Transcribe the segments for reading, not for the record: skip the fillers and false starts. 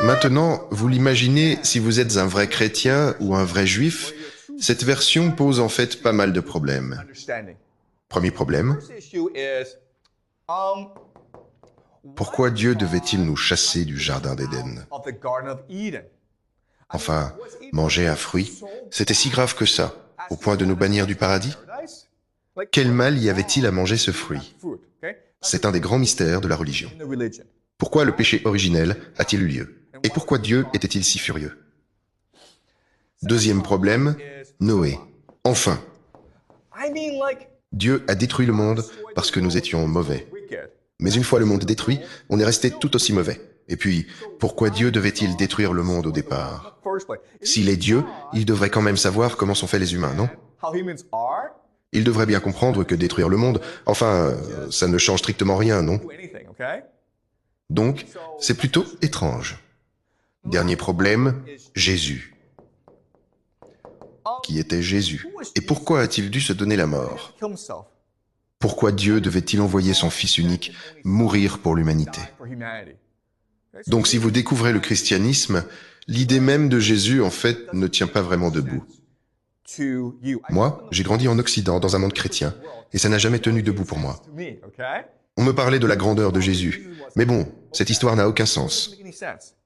Maintenant, vous l'imaginez, si vous êtes un vrai chrétien ou un vrai juif, cette version pose en fait pas mal de problèmes. Premier problème, pourquoi Dieu devait-il nous chasser du jardin d'Éden? Enfin, manger un fruit, c'était si grave que ça, au point de nous bannir du paradis? Quel mal y avait-il à manger ce fruit? C'est un des grands mystères de la religion. Pourquoi le péché originel a-t-il eu lieu? Et pourquoi Dieu était-il si furieux? Deuxième problème, Noé. Enfin, Dieu a détruit le monde parce que nous étions mauvais. Mais une fois le monde détruit, on est resté tout aussi mauvais. Et puis, pourquoi Dieu devait-il détruire le monde au départ? S'il est Dieu, il devrait quand même savoir comment sont faits les humains, non? Il devrait bien comprendre que détruire le monde, enfin, ça ne change strictement rien, non? Donc, c'est plutôt étrange. Dernier problème, Jésus. Qui était Jésus? Et pourquoi a-t-il dû se donner la mort? Pourquoi Dieu devait-il envoyer son Fils unique mourir pour l'humanité? Donc si vous découvrez le christianisme, l'idée même de Jésus, en fait, ne tient pas vraiment debout. Moi, j'ai grandi en Occident, dans un monde chrétien, et ça n'a jamais tenu debout pour moi. On me parlait de la grandeur de Jésus, mais bon, cette histoire n'a aucun sens.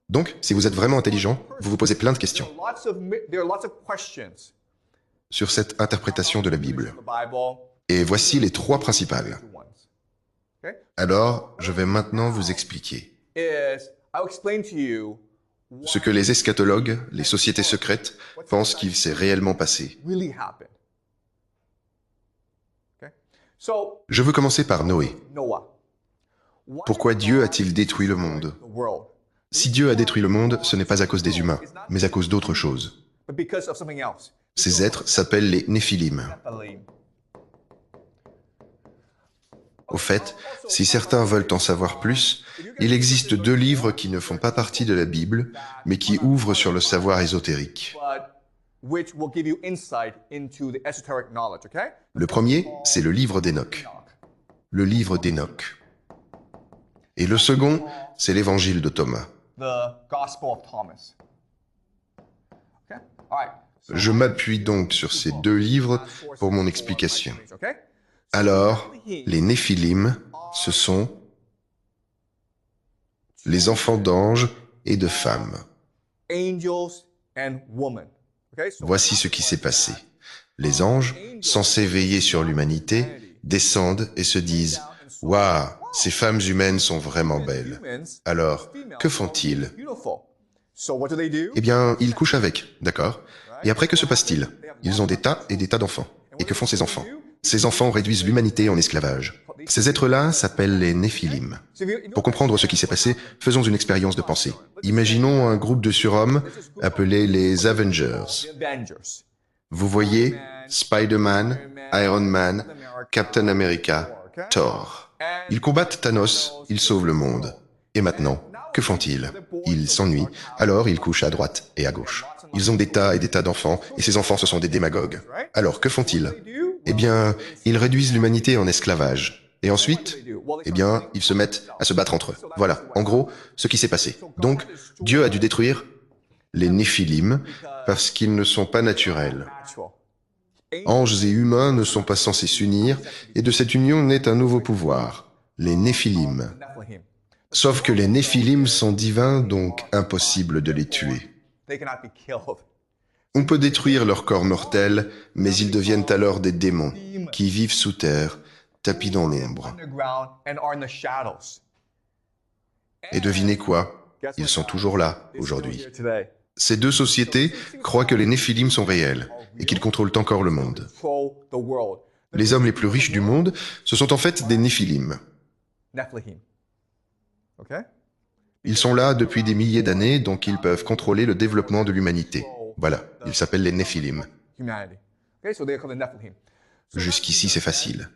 Donc, si vous êtes vraiment intelligent, vous vous posez plein de questions sur cette interprétation de la Bible. Et voici les trois principales. Alors, je vais maintenant vous expliquer ce que les eschatologues, les sociétés secrètes, pensent qu'il s'est réellement passé. Je veux commencer par Noé. Pourquoi Dieu a-t-il détruit le monde? Si Dieu a détruit le monde, ce n'est pas à cause des humains, mais à cause d'autre chose. Ces êtres s'appellent les Néphilim. Au fait, si certains veulent en savoir plus, il existe deux livres qui ne font pas partie de la Bible, mais qui ouvrent sur le savoir ésotérique. Le premier, c'est le livre d'Enoch. Le livre d'Enoch. Et le second, c'est l'évangile de Thomas. Je m'appuie donc sur ces deux livres pour mon explication. Alors, les Néphilim, ce sont les enfants d'anges et de femmes. Voici ce qui s'est passé. Les anges, censés veiller sur l'humanité, descendent et se disent « Waouh, ces femmes humaines sont vraiment belles. » Alors, que font-ils? Eh bien, ils couchent avec, d'accord? Et après, que se passe-t-il? Ils ont des tas et des tas d'enfants. Et que font ces enfants? Ces enfants réduisent l'humanité en esclavage. Ces êtres-là s'appellent les Néphilim. Pour comprendre ce qui s'est passé, faisons une expérience de pensée. Imaginons un groupe de surhommes appelés les Avengers. Vous voyez Spider-Man, Iron Man, Captain America, Thor. Ils combattent Thanos, ils sauvent le monde. Et maintenant, que font-ils? Ils s'ennuient, alors ils couchent à droite et à gauche. Ils ont des tas et des tas d'enfants, et ces enfants ce sont des démagogues. Alors que font-ils? Eh bien, ils réduisent l'humanité en esclavage. Et ensuite, eh bien, ils se mettent à se battre entre eux. Voilà, en gros, ce qui s'est passé. Donc, Dieu a dû détruire les Néphilim parce qu'ils ne sont pas naturels. Anges et humains ne sont pas censés s'unir, et de cette union naît un nouveau pouvoir, les Néphilim. Sauf que les Néphilim sont divins, donc impossible de les tuer. On peut détruire leur corps mortel, mais ils deviennent alors des démons qui vivent sous terre, tapis dans l'ombre. Et devinez quoi? Ils sont toujours là, aujourd'hui. Ces deux sociétés croient que les Néphilim sont réels et qu'ils contrôlent encore le monde. Les hommes les plus riches du monde, ce sont en fait des Néphilim. Ils sont là depuis des milliers d'années, donc ils peuvent contrôler le développement de l'humanité. Voilà, ils s'appellent les Néphilim. Jusqu'ici, c'est facile.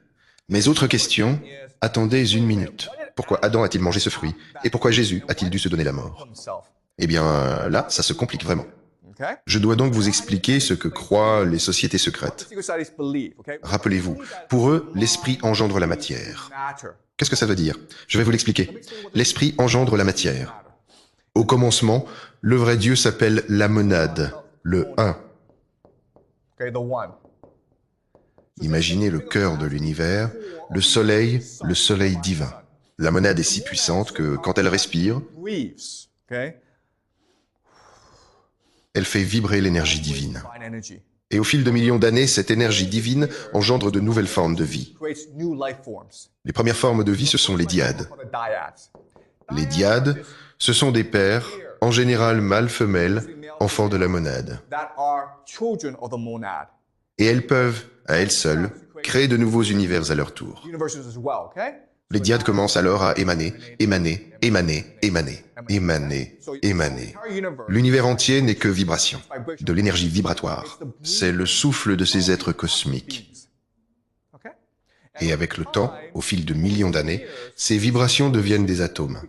Mais autre question, attendez une minute. Pourquoi Adam a-t-il mangé ce fruit? Et pourquoi Jésus a-t-il dû se donner la mort? Eh bien, là, ça se complique vraiment. Je dois donc vous expliquer ce que croient les sociétés secrètes. Rappelez-vous, pour eux, l'esprit engendre la matière. Qu'est-ce que ça veut dire? Je vais vous l'expliquer. L'esprit engendre la matière. Au commencement, le vrai Dieu s'appelle la monade, le Un. Imaginez le cœur de l'univers, le soleil divin. La monade est si puissante que, quand elle respire, elle fait vibrer l'énergie divine. Et au fil de millions d'années, cette énergie divine engendre de nouvelles formes de vie. Les premières formes de vie, ce sont les dyades. Les dyades, ce sont des paires, en général mâles-femelles, enfants de la monade. Et elles peuvent, à elles seules, créer de nouveaux univers à leur tour. Les dyades commencent alors à émaner, émaner, émaner, émaner, émaner, émaner. L'univers entier n'est que vibration, de l'énergie vibratoire. C'est le souffle de ces êtres cosmiques. Et avec le temps, au fil de millions d'années, ces vibrations deviennent des atomes,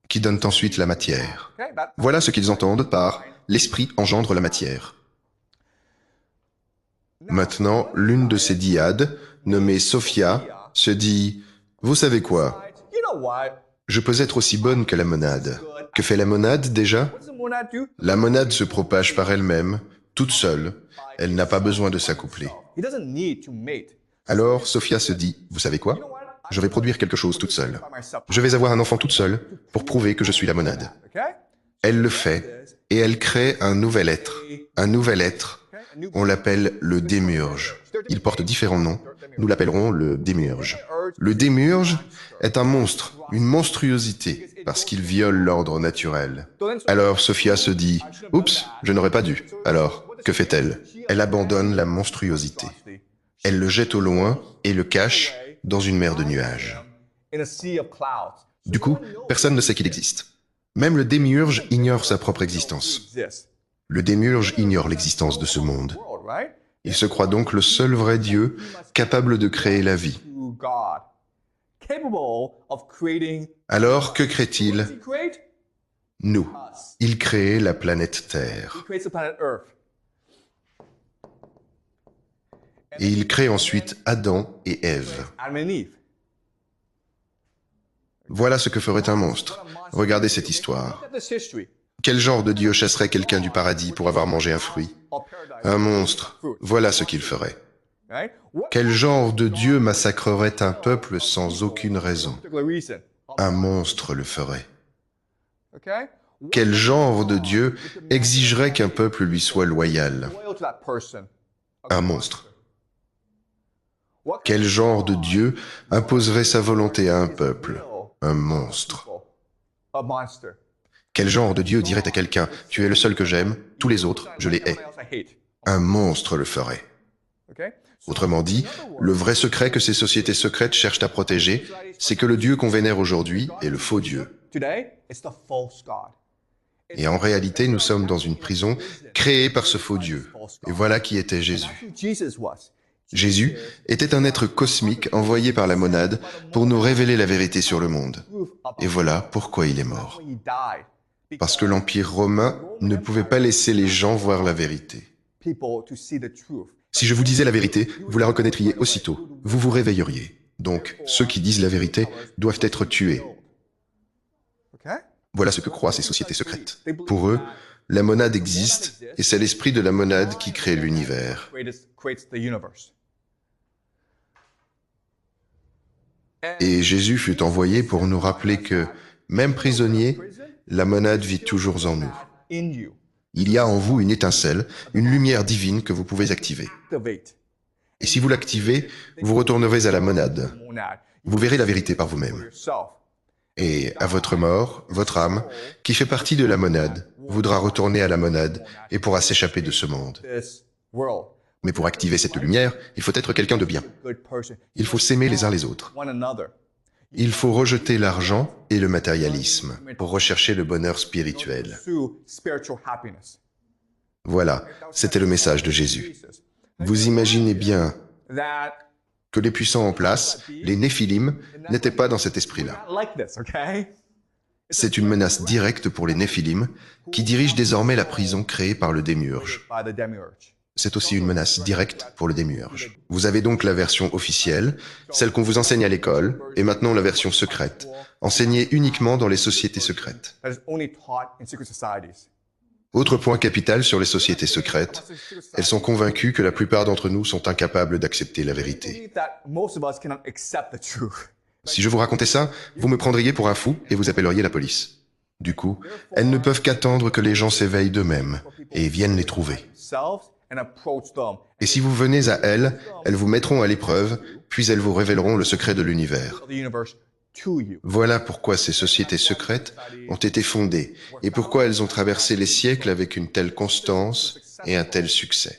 qui donnent ensuite la matière. Voilà ce qu'ils entendent par « l'esprit engendre la matière ». Maintenant, l'une de ces dyades, nommée Sophia, se dit « Vous savez quoi? Je peux être aussi bonne que la monade. » Que fait la monade déjà? La monade se propage par elle-même, toute seule. Elle n'a pas besoin de s'accoupler. Alors, Sophia se dit « Vous savez quoi? Je vais produire quelque chose toute seule. Je vais avoir un enfant toute seule pour prouver que je suis la monade. » Elle le fait et elle crée un nouvel être. Un nouvel être, on l'appelle le démiurge. Il porte différents noms. Nous l'appellerons le démiurge. Le démiurge est un monstre, une monstruosité, parce qu'il viole l'ordre naturel. Alors Sophia se dit « Oups, je n'aurais pas dû. » Alors, que fait-elle? Elle abandonne la monstruosité. Elle le jette au loin et le cache dans une mer de nuages. Du coup, personne ne sait qu'il existe. Même le démiurge ignore sa propre existence. Le démiurge ignore l'existence de ce monde. Il se croit donc le seul vrai Dieu capable de créer la vie. Alors, que crée-t-il? Nous. Il crée la planète Terre. Et il crée ensuite Adam et Ève. Voilà ce que ferait un monstre. Regardez cette histoire. Quel genre de Dieu chasserait quelqu'un du paradis pour avoir mangé un fruit? Un monstre. Voilà ce qu'il ferait. Quel genre de Dieu massacrerait un peuple sans aucune raison? Un monstre le ferait. Quel genre de Dieu exigerait qu'un peuple lui soit loyal? Un monstre. Quel genre de Dieu imposerait sa volonté à un peuple? Un monstre. Quel genre de Dieu dirait à quelqu'un « Tu es le seul que j'aime, tous les autres, je les hais ». Un monstre le ferait. Autrement dit, le vrai secret que ces sociétés secrètes cherchent à protéger, c'est que le Dieu qu'on vénère aujourd'hui est le faux Dieu. Et en réalité, nous sommes dans une prison créée par ce faux Dieu. Et voilà qui était Jésus. Jésus était un être cosmique envoyé par la monade pour nous révéler la vérité sur le monde. Et voilà pourquoi il est mort. Parce que l'Empire romain ne pouvait pas laisser les gens voir la vérité. Si je vous disais la vérité, vous la reconnaîtriez aussitôt. Vous vous réveilleriez. Donc, ceux qui disent la vérité doivent être tués. Voilà ce que croient ces sociétés secrètes. Pour eux, la monade existe et c'est l'esprit de la monade qui crée l'univers. Et Jésus fut envoyé pour nous rappeler que, même prisonnier, la monade vit toujours en nous. Il y a en vous une étincelle, une lumière divine que vous pouvez activer. Et si vous l'activez, vous retournerez à la monade. Vous verrez la vérité par vous-même. Et à votre mort, votre âme, qui fait partie de la monade, voudra retourner à la monade et pourra s'échapper de ce monde. Mais pour activer cette lumière, il faut être quelqu'un de bien. Il faut s'aimer les uns les autres. Il faut rejeter l'argent et le matérialisme pour rechercher le bonheur spirituel. Voilà, c'était le message de Jésus. Vous imaginez bien que les puissants en place, les Néphilim, n'étaient pas dans cet esprit-là. C'est une menace directe pour les Néphilim qui dirigent désormais la prison créée par le démiurge. C'est aussi une menace directe pour le démiurge. Vous avez donc la version officielle, celle qu'on vous enseigne à l'école, et maintenant la version secrète, enseignée uniquement dans les sociétés secrètes. Autre point capital sur les sociétés secrètes, elles sont convaincues que la plupart d'entre nous sont incapables d'accepter la vérité. Si je vous racontais ça, vous me prendriez pour un fou et vous appelleriez la police. Du coup, elles ne peuvent qu'attendre que les gens s'éveillent d'eux-mêmes et viennent les trouver. Et si vous venez à elles, elles vous mettront à l'épreuve, puis elles vous révéleront le secret de l'univers. Voilà pourquoi ces sociétés secrètes ont été fondées et pourquoi elles ont traversé les siècles avec une telle constance et un tel succès.